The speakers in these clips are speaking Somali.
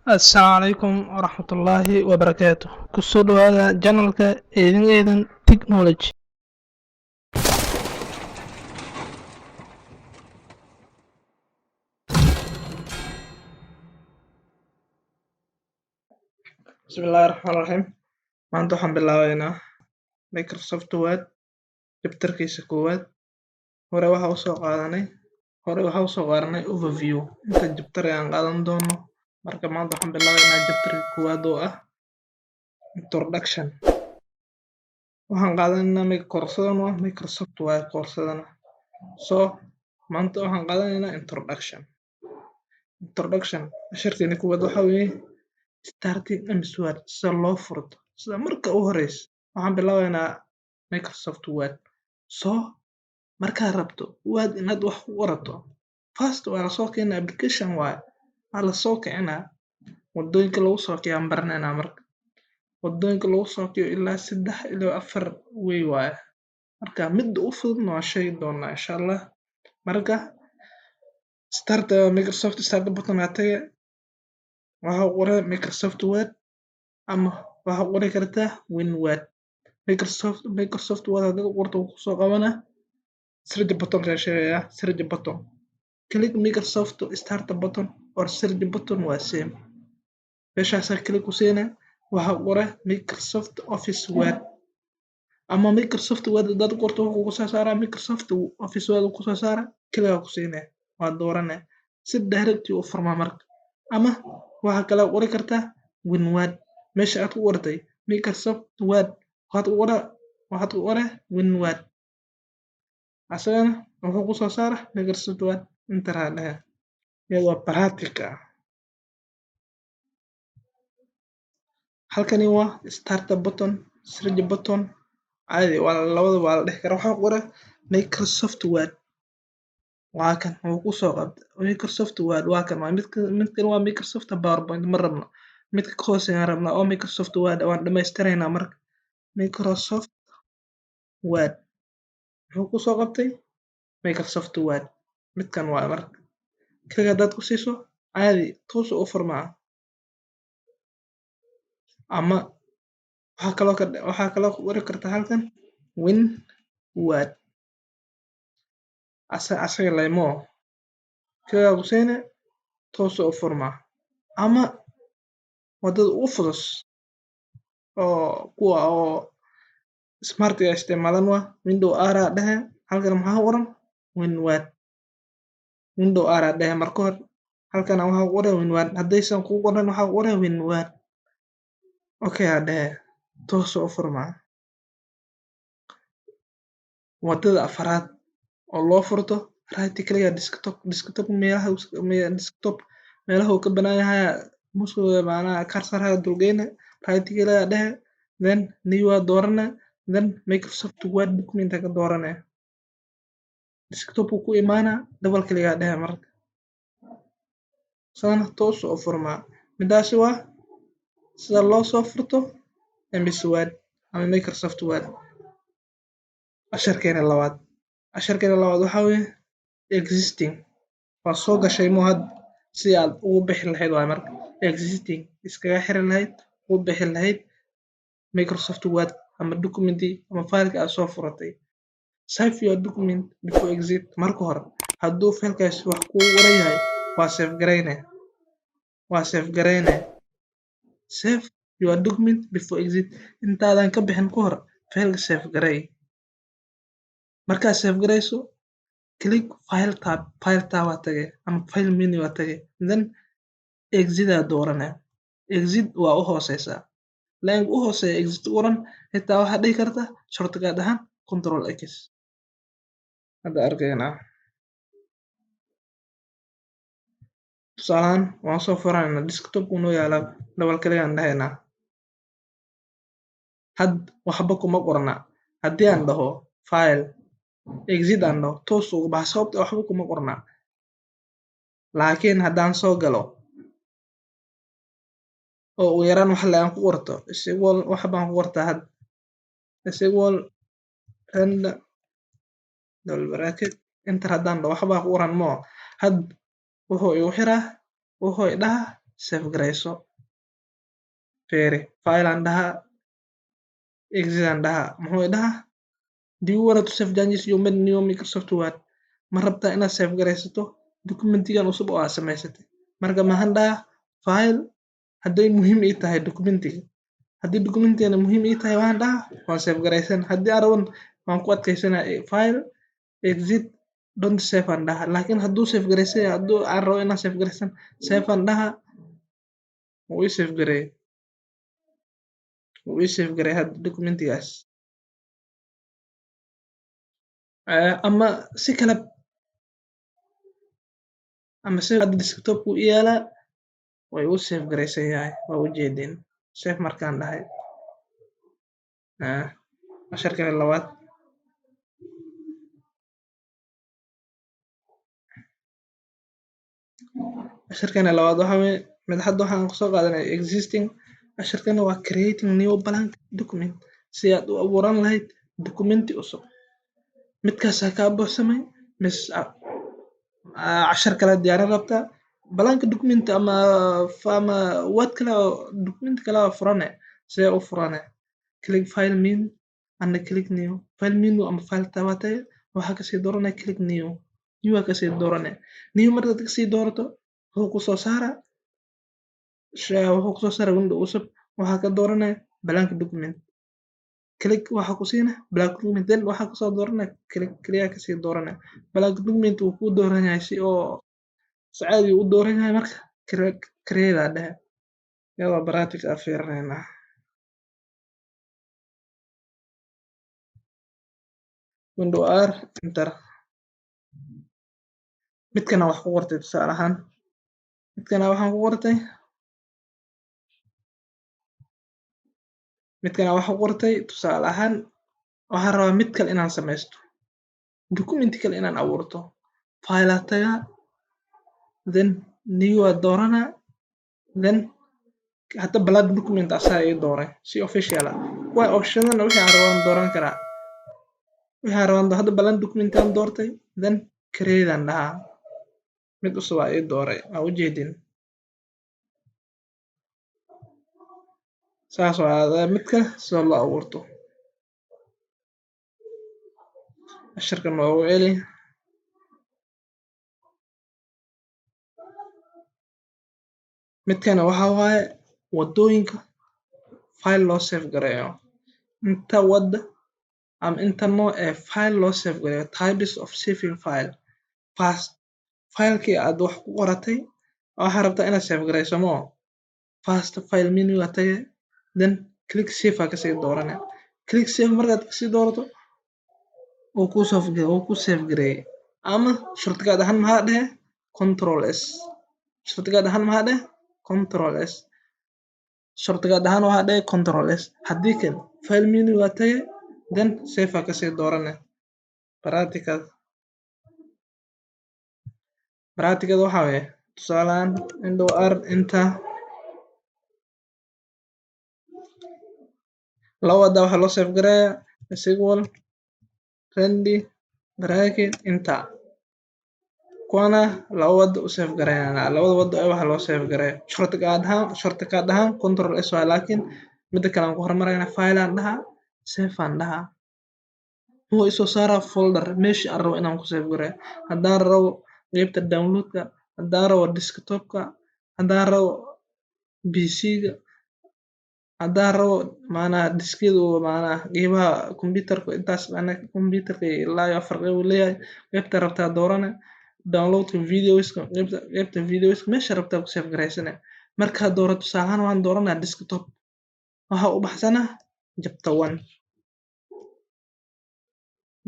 السلام عليكم ورحمة الله وبركاته. كسر هذا جنرالك إذن تكنولوجي. بسم الله الرحمن الرحيم. maanta waxaan bilaabaynaa Microsoft Word chapterkiisa koowaad. hore waxaa usoo qaadanay overview inta chapter aan qaadan doono. marka maanta waxaan bilaabaynaa chapterka koowaad oo ah introduction. waxaan qaadanaynaa koorsadan waa Microsoft Word koorsadana. maanta waxaan qaadanaynaa introduction casharkeena koowaad waxaa weeye starting MS Word sida loo furto. sida marka u horeysa waxaan bilaabaynaa Microsoft Word. markaad rabto Word inaad wax ku qorato first waa lasoo keenaa application waaye waa lasoo kicinaa wadooyinka lagu soo kiciyaan baranaynaa. marka wadooyinka lagu soo kiciyo ilaa 3 ilaa 4 way waaye. marka midda u fududna waan sheegi doonaa insha Allah. marka Microsoft start button aad tagay waxaa qoray Microsoft Word ama waxaa qori kartaa WinWord. Microsoft Word hadii qorto ku soo qabana search button ka sheegaya search button. click Microsoft start button or search button waa same. meeshaas click ku siina waxaa qoray Microsoft Office Word ama Microsoft Word dad qorto ku soo saara Microsoft Office Word ku soo saara click ku siina waa dooranay si direct u furma marka ama waxa kale qori kartaa WinWord. meesha aad ku qortay Microsoft Word waxaad ku qoray WinWord asagana wuxuu ku soo saara Microsoft Word inta raadaya iyadoo practical ah. halkani waa start button search button caadi waa labada waa la dhigi karaa. waxaa qoray Microsoft Word waa kan wuxuu ku soo qabtay Microsoft Word waa kan midkan waa Microsoft PowerPoint ma rabno midka ka hooseeya rabna oo Microsoft Word waan dhameystiraynaa. marka Microsoft Word wuxuu ku soo qabtay Microsoft Word midkan waa marka kaga dad ku siiso caadi toos u furmaa ama waxaa kale qori kartaa halkan WinWord asaga leemo kaga ku siina toos u furmaa ama wadada u fudud oo kuwa oo smart isticmaalan waa window R dhahe halkan maxaa qoran WinWord window R dhahe marka hore halkan waxaa qoran WinWord hadaysan ku qoran waxaa qoran WinWord okay dhahe toos u furmaa. wadada afraad oo loo furto right click desktop meelaha uu ka banaan yahay musuqa macnaha cursor dulgeena right click dhahe then new doorana then Microsoft Word document ka doorana desktop ku imaana double click dhahe marka sana toos u furmaa. midaasi waa sida loo soo furto MS Word ama Microsoft Word. casharkeena labaad waxaa weeye existing waa soo gashay had si aad ugu bixi lahayd waa marka existing iskaga xiran lahayd ugu bixi lahayd Microsoft Word ama document ama file aad soo furatay. save your document before exit marka hore haduu filkaas wax ku qoran yahay waa save gareyne save your document before exit intaadan ka bixin ka hor file save garey. marka save gareyso click file tab waa tagay ama file menu waa tagay then exit aad dooranay exit waa u hooseysa leen u hooseeya exit qoran xitaa waxa dhigi karta shortcut ahaan control x hada arkayna. tusaalaan waan soo furana desktop noo yaala double click aan dhahaynaa had waxba kuma qorna hadii aan dhaho file exit aan dhaho toos ugu bax sababta waxba kuma qorna. laakiin hadaan soo galo oo u yaraan wax la aan ku qorto isagoo wax baan ku qortaa had isagoo and double bracket enter hadaan dhaho waxba ku qoran mo had wuxuu igu xiraa wuxuu dhaha save garayso fiiri file aan dhahaa exit aan dhahaa muxuu i dhahaa do you want to save changes you made new Microsoft Word ma rabtaa inaad save garaysato documentigan cusub oo aad samaysatay marka maxaan dhahaa file hadday muhiim ii tahay documentiga haddii documentigana muhiim ii tahay waxaan dhahaa waan save garaysan haddii aan raban waan ku adkaysanaa file exit don't save aan dhahaa laakiin hadduu save garaysan yahay hadduu aan rabo inaan save garaysan save aan dhahaa wuu ii save gareey hadda documentigaas ama si kale ama si hadda desktop uu yaalaa way u save garaysan yahay waa ujeedin save markaan dhahay casharkani labaad waxa weeye mid hadda waxaan kusoo qaadanay existing casharkani waa creating new blank document si aad u abuuran lahayd documenti cusub midkaasaa kaa buuxsamay mis cashar kale diyaarin rabtaa blank document ama word kale oo document kale oo furane sidee u furane click file menu and click new file menu ama file tabatay waxaa kasii dooranay click new waa kasii dooranay new markaad kasii doorato wuxuu kusoo saara window cusub waxaa ka dooranay blank document click waxaa ku siina blank document then waxaa kasoo dooranay click clear kasii dooranay blank document uu ku dooran yahay si oo caadi u dooran yahay marka create aa dhahe iyadoo practice aan fiirinayna window r enter midkana wax ku qortay tusaale ahaan midkana waxaan ku qortay tusaale ahaan waxaan rabaa mid kale inaan samaysto documenti kale inaan abuurto file aa tagaa then new aa dooranaa then hadda blank document asaa ii dooray si official ah kuwa optionada wixii aan rabaan dooran karaa wixii aan rabaan hadda blank document aan doortay then create aan dhahaa mid cusub aa ii dooray waa ujeedin saas waa midka sida loo abuurto casharkan waa u celi midkana waxa waaye wadooyinka file loo save gareeyo inta wada ama inta nooc ee file loo save gareeyo types of saving file first filekii aad wax ku qoratay waxaa rabtaa inaad save garayso moo first file menu aa tagay then click save aa kasii dooranay click save markaad kasii doorato wuu ku save gareeyey ama shortcut ahaan maxaa dhehe control s shortcut ahaan maxaa dhehe control s shortcut ahaan waxaa dhehe control s haddii kale file menu aa tagay then save aa kasii dooranay practical waxaa weeye tusaalehaan window r enter laba wada waxaa loo save gareeyaa sequel randy bracket enter kuwana laba wada u save gareynana labada wada ee waxa loo save gareeyo shortcut ahaan control s waa laakiin mida kale aan ku hormarayna file aan dhahaa save aan dhahaa wuxuu isoo saaraa folder meeshii aan rabo inaan ku save gareeyo haddaan rabo qaybta downloadka haddaan rabo desktopka haddaan rabo pc-ga haddaan rabo macnaha diskiyada macnaha qeybaha computerka intaas computerka ilaa iyo 4 qeyb uu leeyahay qaybta rabtaa doorane downloadka videoska qaybta videoska meesha rabtaa ku save garaysane markaa doorato tusaalahaan waan dooranaa desktop waxaa u baxsanaa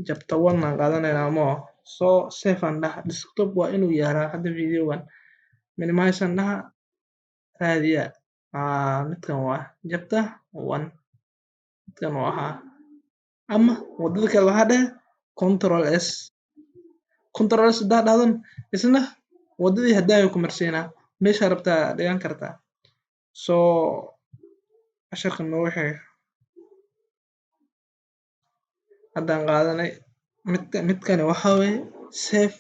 jabta 1 aan qaadanaynaa moo soo save aan dhaha desktop waa inuu yaalaa hadda videogan minimize aan dhaha raadiya midkan waa jabta 1 midkan waa ahaa ama wadada kale waxaa dhehe control s hadaa dhahdan isna wadadii hadaayo ku marsiinaa meesha rabtaa dhigan kartaa soo casharkan noo wixii haddaan qaadanay midkani waxaa weeye save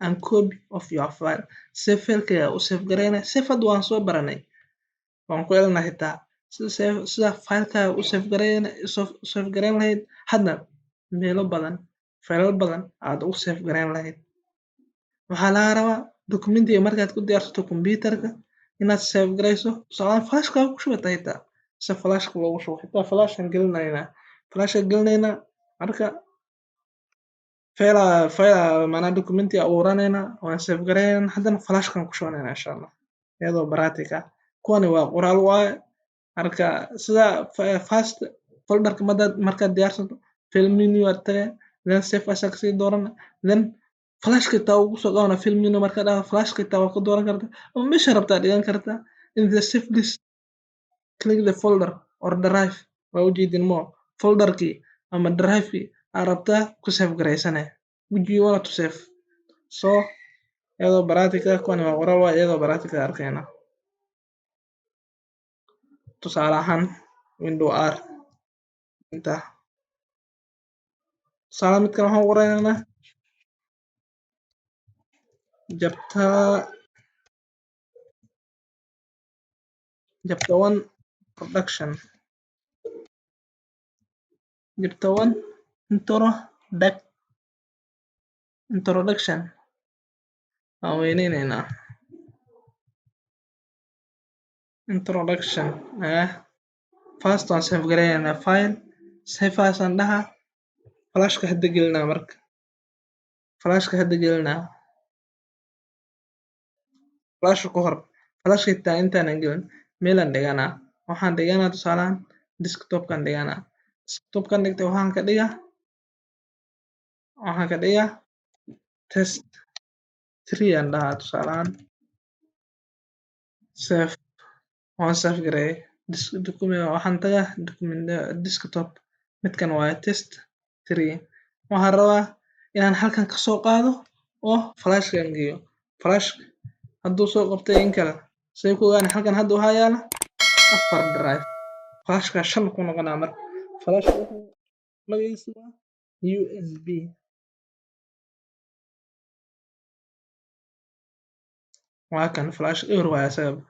and copy of your file save filekaaga u save gareyna save hadda waan soo baranay waan ku celina xitaa sida filekaaga u save gareyn lahayd hadda meelo badan faylal badan aad ugu save gareyn lahayd waxaa laga rabaa documentiga markaad ku diyaarsato computerka inaad save gareyso tusaale flashkaaga ku shubata xitaa sida flashka loogu shubo xitaa flashan gelinayna marka maanaa documenti abuuranayna waan save gareynayna haddana flashkan ku shubanayna insha allah iyadoo baratic ah kuwani waa qoraal waaye marka sida first folderka markaad diyaarsato file menu aad tagay then save as aad kasii doorana then flashka xitaa ugu soo qabana file menu markaad dhahdo flashka xitaa waa ka dooran kartaa ama meesha rabtaa dhigan kartaa in the save list click the folder or drive waa ujeedin mo folderkii ama drivekii aad rabtaa ku save gareysane which you want to save so iyadoo baratic ah kuwani waa qoraal waaye iyadoo baratic ah arkayna tusaale ahaan window r inta tusaale midkan waxaan qoraynaa chapter 1 production chapter 1 introduction aan weyneynayna introduction first waan save gareynayna file save as aan dhaha flashka hadda gelinaa marka flashka ku hor flashka xitaa intaanan gelin meelaan dhiganaa waxaan dhiganaa tusaalaan desktopkan dhiganaa desktopkan dhigtay waxaan ka dhigaa test 3 aan dhahaa tusaalaan save waan save gareeyay waxaan tagaa desktop midkan waa test 3 waxaan rabaa inaan halkan kasoo qaado oo flashkan geeyo flashka hadduu soo qabtay in kale say ku ogaana halkan hadda waxaa yaala 4 drive flashka 5 ku noqonaa marka flashka magaciisa waa USB waa kan flash ewer waaye asaga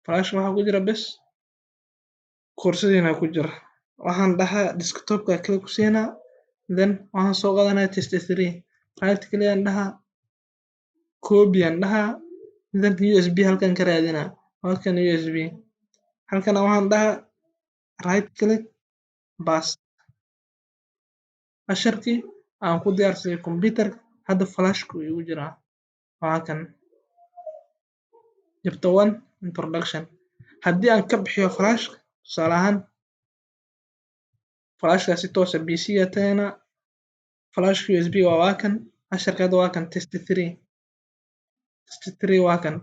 flashka waxaa ku jira bes koorsadiina ku jira waxaan dhahaa desktopka kale ku siinaa then waxaan soo qaadanaa test 3 right click aan dhahaa copy aan dhahaa then USB halkan ka raadinaa halkan USB halkana waxaan dhahaa right click paste casharkii aan ku diyaarsaday computerka hadda flashku igu jiraa waa kan chapter 1 introduction haddii aan ka bixiyo flashka tusaale ahaan flashka si toos ah PC ga tagayna flashka USB waa kan casharka hadda waa kan test 3 waa kan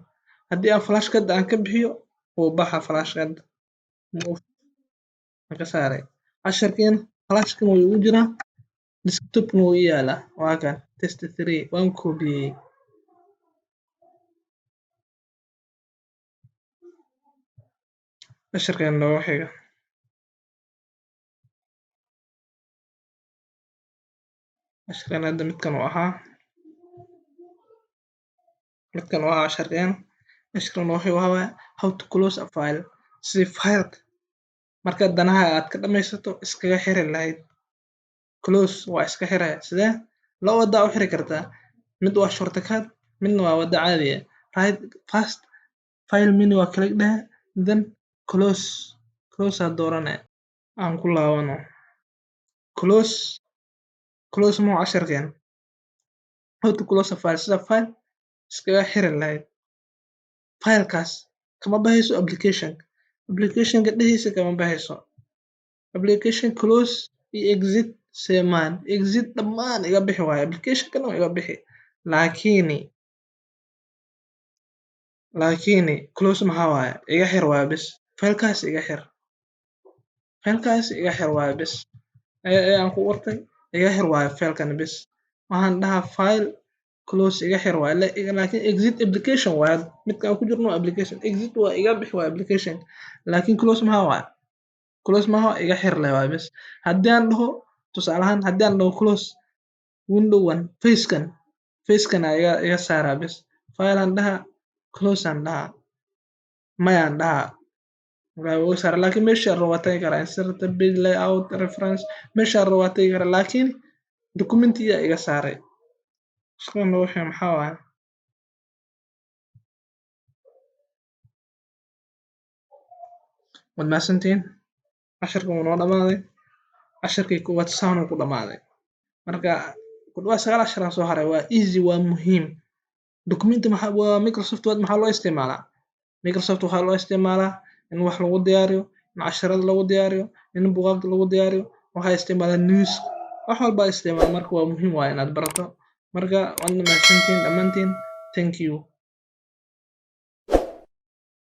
haddii aan flashka hadda aan ka bixiyo wuu baxa flashka hadda ka saaray casharkiina flashkan wuu igu jiraa desktopna wuu ii yaalaa waa kan test 3 waan koobiyey casharkan nooga xiga casharkan hadda midkan uu ahaa casharkan wuxuu ahaa how to close a file si fileka marka danaha aad ka dhamaysato iskaga xiri lahayd close waa iska xiraya sidee laba wada u xiri kartaa mid waa shortcut midna waa wada caadi ah right first file menu waa click dhahe then close aad dooranaya aan ku laabano close ma casharkan how to close a file sida file iskaga xiri lahayd filekaas kama baxayso applicationka dhexdiisa kama baxayso application close iyo exit seemaan exit dhammaan iga bixi waayo applicationka dhan iga bixi laakiin close maxaa waaye iga xir waaye bes filekaas iga xir waaye bes aan ku qortay iga xir waaye filekan bes waxaan dhahaa file close iga xir waaye laakiin exit application waaye midka aan ku jirno application exit waa iga bixi waaye application laakiin close maxaa waaye iga xir leh waaye bes haddii aan dhaho tusaale ahaan haddii aan dhaho close window 1 facekan facekana iga saaraa bes file aan dhahaa close aan dhahaa maya aan dhahaa markaa wuu iga saaraa laakiin meeshaan rabo waan tagi karaa insert page layout reference meeshaan rabo waan tagi karaa laakiin documentiga iga saaray shaqadan looga shaqeeyo maxaa waaye waad mahadsantihiin casharkan wuu noo dhamaaday casharkii koowaad saan uu ku dhamaaday marka ku dhawaad 9 cashar aan soo haray waa easy waa muhiim documenti waa Microsoft Word maxaa loo isticmaalaa Microsoft waxaa loo isticmaalaa in wax lagu diyaariyo in casharada lagu diyaariyo in buugaagta lagu diyaariyo waxaa isticmaalaa news wax walba isticmaal marka waa muhiim waa inaad barato marka waad mahadsantihiin dhammaantiin thank you